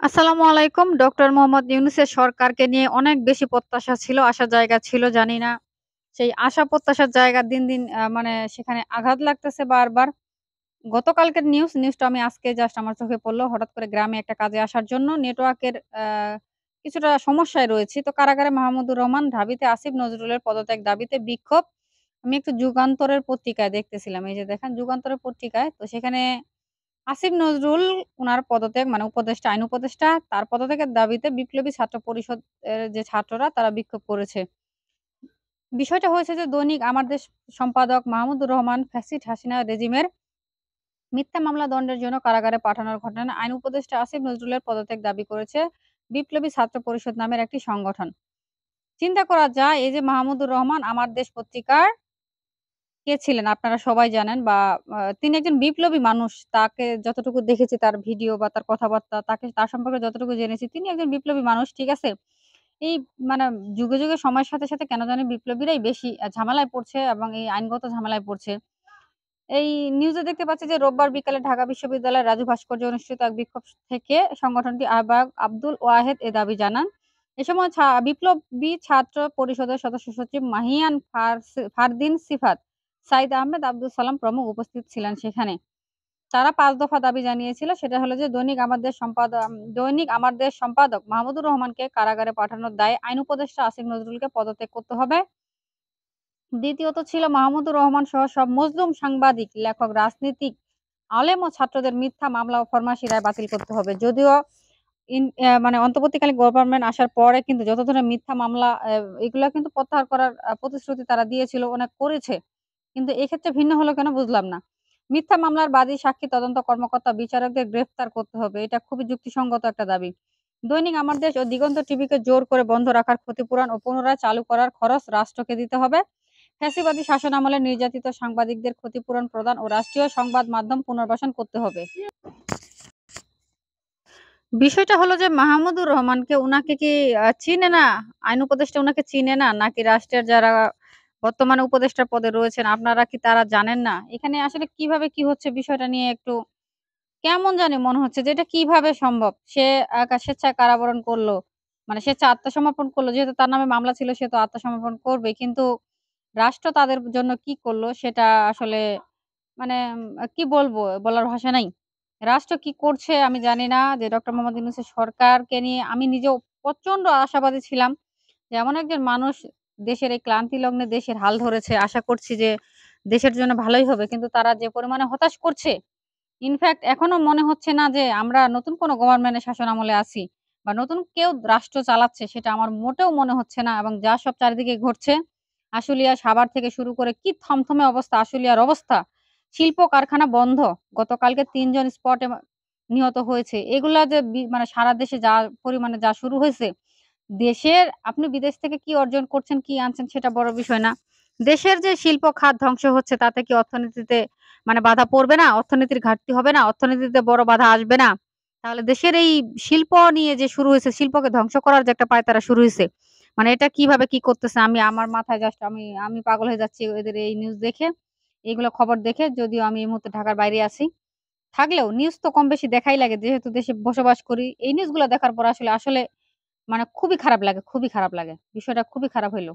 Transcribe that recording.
আসসালামু আলাইকুম। ডক্টর মোহাম্মদ ইউনূসের সরকারকে নিয়ে অনেক বেশি প্রত্যাশা ছিল, আশার জায়গা ছিল। জানি না সেই আশা প্রত্যাশার জায়গা দিন, দিন মানে সেখানে আঘাত লাগতেছে বারবার। গতকালকের নিউজটা আমি আজকে জাস্ট আমার চোখে পড়ল। হঠাৎ করে গ্রামে একটা কাজে আসার জন্য নেটওয়ার্কের কিছুটা সমস্যায় রয়েছি। তো কারাগারে মাহমুদুর রহমান, ঢাবিতে আসিফ নজরুলের পদত্যাগ দাবিতে বিক্ষোভ। আমি একটু যুগান্তরের পত্রিকায় দেখতেছিলাম। এই যে দেখেন যুগান্তরের পত্রিকায়। তো সেখানে আসিফ নজরুল উনার পদত্যাগ মানে উপদেষ্টা, আইন উপদেষ্টা তার পদত্যাগের দাবিতে বিপ্লবী ছাত্র পরিষদ এর যে ছাত্ররা তারা বিক্ষোভ করেছে। বিষয়টা হয়েছে যে দৈনিক আমার দেশ সম্পাদক মাহমুদুর রহমান ফ্যাসিস্ট হাসিনা রেজিমের মিথ্যা মামলা দণ্ডের জন্য কারাগারে পাঠানোর ঘটনায় আইন উপদেষ্টা আসিফ নজরুলের পদত্যাগ দাবি করেছে বিপ্লবী ছাত্র পরিষদ নামের একটি সংগঠন। চিন্তা করা যায় এই যে মাহমুদুর রহমান আমার দেশ পত্রিকার কে ছিলেন আপনারা সবাই জানেন বা তিনি একজন বিপ্লবী মানুষ। তাকে যতটুকু দেখেছি তার ভিডিও বা তার কথাবার্তা তার সম্পর্কে যতটুকু জেনেছি তিনি একজন বিপ্লবী মানুষ, ঠিক আছে? এই মানে যুগে, যুগে সময়ের সাথে, সাথে কেন জানি বিপ্লবীরাই বেশি ঝামেলায় পড়ছে এবং এই আইনগত ঝামেলায় পড়ছে। এই নিউজে দেখতে পাচ্ছি যে রোববার বিকালে ঢাকা বিশ্ববিদ্যালয়ের রাজু ভাস্কর্যে অনুষ্ঠিত এক বিক্ষোভ থেকে সংগঠনটির আহ্বায়ক আব্দুল ওয়াহেদ এ দাবি জানান। এ সময় বিপ্লবী ছাত্র পরিষদের সদস্য সচিব মাহিয়ান ফারদিন সিফাত, সাইদ আহমেদ, আব্দুল সালাম প্রমুখ উপস্থিত ছিলেন সেখানে। তারা ৫ দফা দাবি জানিয়েছিল। সেটা হলো যে দৈনিক আমার দেশ সম্পাদক মাহমুদুর রহমানকে কারাগারে পাঠানোর দায়ে আইন উপদেষ্টা আসিফ নজরুলকে পদত্যাগ করতে হবে। দ্বিতীয়ত ছিল মাহমুদুর রহমান সহ সব মজলুম সাংবাদিক, লেখক, রাজনীতিক, আলেম ও ছাত্রদের মিথ্যা মামলা ও ফরমাশি রায় বাতিল করতে হবে। যদিও মানে অন্তর্বর্তীকালীন গভর্নমেন্ট আসার পরে কিন্তু যত ধরনের মিথ্যা মামলা এগুলা কিন্তু প্রত্যাহার করার প্রতিশ্রুতি তারা দিয়েছিল, অনেক করেছে। কিন্তু এক্ষেত্রে ভিন্ন হলো কেন বুঝলাম না। মিথ্যা মামলার বাদী, সাক্ষী, তদন্ত কর্মকর্তা, বিচারকদের গ্রেফতার করতে হবে। এটা খুবই যুক্তিসঙ্গত একটা দাবি। দৈনিক আমার দেশ ও দিগন্ত টিভিকে জোর করে বন্ধ রাখার ক্ষতিপূরণ ও পুনরায় চালু করার খরচ রাষ্ট্রকে দিতে হবে। ফ্যাসিবাদী শাসনামলে নির্যাতিত সাংবাদিকদের ক্ষতিপূরণ প্রদান ও রাষ্ট্রীয় সংবাদ মাধ্যম পুনর্বাসন করতে হবে। বিষয়টা হলো যে মাহমুদুর রহমানকে উনাকে কি চিনে না? আইন উপদেষ্টা উনাকে চিনে না? নাকি রাষ্ট্রের যারা বর্তমানে উপদেষ্টার পদে রয়েছেন আপনারা কি তারা জানেন না? এখানে আসলে কিভাবে কি হচ্ছে বিষয়টা নিয়ে একটু কেমন জানি মনে হচ্ছে যে এটা কিভাবে সম্ভব? সে স্বেচ্ছায় কারাবরণ করল। মানে স্বেচ্ছায় আত্মসমর্পণ করল। যেহেতু তার নামে মামলা ছিল সে তো আত্মসমর্পণ করবেই। কিন্তু রাষ্ট্র তাদের জন্য কি করল সেটা আসলে মানে কি বলবো? বলার ভাষা নাই। রাষ্ট্র কি করছে আমি জানি না যে ডক্টর মোহাম্মদ ইউনূসের সরকারকে নিয়ে আমি নিজেও প্রচন্ড আশাবাদী ছিলাম যে এমন একজন মানুষ দেশের এই ক্লান্তি লগ্নে দেশের হাল ধরেছে। আশা করছি যে দেশের জন্য ভালোই হবে। কিন্তু তারা যে পরিমাণে হতাশ করছে, ইনফেক্ট এখনো মনে হচ্ছে না যে আমরা নতুন কোনো গভর্নমেন্টের শাসনামলে আছি বা নতুন কেউ রাষ্ট্র চালাচ্ছে সেটা আমার মোটেও মনে হচ্ছে না এবং যা সব চারিদিকে ঘটছে, আশুলিয়া, সাভার থেকে শুরু করে কি থমথমে অবস্থা আশুলিয়ার অবস্থা। শিল্প কারখানা বন্ধ। গতকালকে ৩ জন স্পটে নিহত হয়েছে। এগুলা যে মানে সারা দেশে যা পরিমাণে যা শুরু হয়েছে, দেশের আপনি বিদেশ থেকে কি অর্জন করছেন, কি আনছেন সেটা বড় বিষয় না। দেশের যে শিল্প খাত ধ্বংস হচ্ছে তাতে কি অর্থনীতিতে মানে বাধা পড়বে না? অর্থনীতির ঘাটতি হবে না? অর্থনীতিতে বড় বাধা আসবে না? তাহলে দেশের এই শিল্প নিয়ে যে শুরু হয়েছে, শিল্পকে ধ্বংস করার যে একটা পায়তারা শুরু হইছে। মানে এটা কিভাবে কি করতেছে আমি আমার মাথায় জাস্ট আমি পাগল হয়ে যাচ্ছি এদের এই নিউজ দেখে। এগুলো খবর দেখে যদিও আমি এই মুহূর্তে ঢাকার বাইরে আছি। থাকলেও নিউজ তো কম বেশি দেখাই লাগে যেহেতু দেশে বসবাস করি। এই নিউজগুলো দেখার পর আসলে মানে খুবই খারাপ লাগে, খুবই খারাপ লাগে। বিষয়টা খুবই খারাপ হইল।